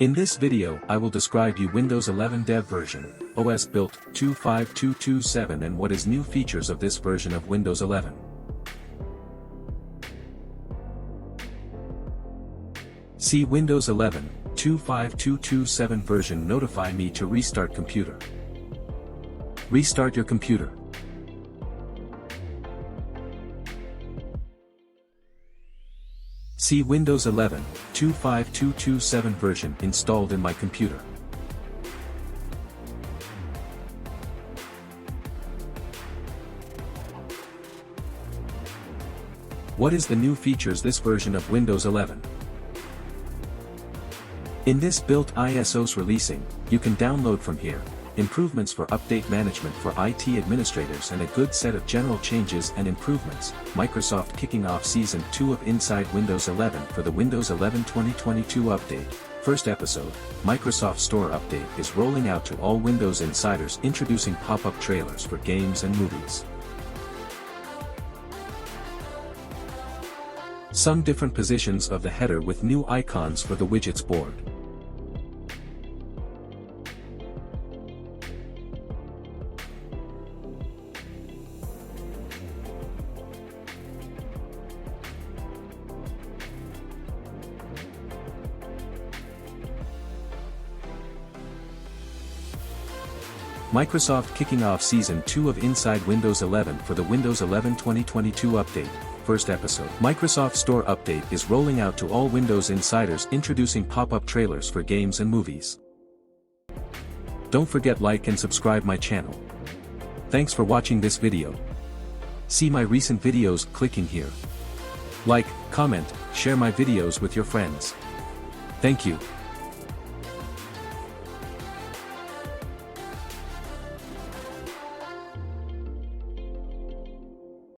In this video I will describe you Windows 11 Dev version, OS built 25227 and what is new features of this version of Windows 11. See Windows 11 25227 version notify me to restart computer. Restart your computer. See Windows 11 25227 version installed in my computer. What is the new features this version of Windows 11? In this built ISOs releasing, you can download from here, improvements for update management for IT administrators and a good set of general changes and improvements. Microsoft kicking off Season 2 of Inside Windows 11 for the Windows 11 2022 update. First episode, Microsoft Store update is rolling out to all Windows insiders, introducing pop-up trailers for games and movies. Some different positions of the header with new icons for the widgets board. Microsoft kicking off Season 2 of Inside Windows 11 for the Windows 11 2022 update. First episode. Microsoft Store update is rolling out to all Windows insiders, introducing pop-up trailers for games and movies. Don't forget like and subscribe my channel. Thanks for watching this video. See my recent videos clicking here. Like, comment, share my videos with your friends. Thank you.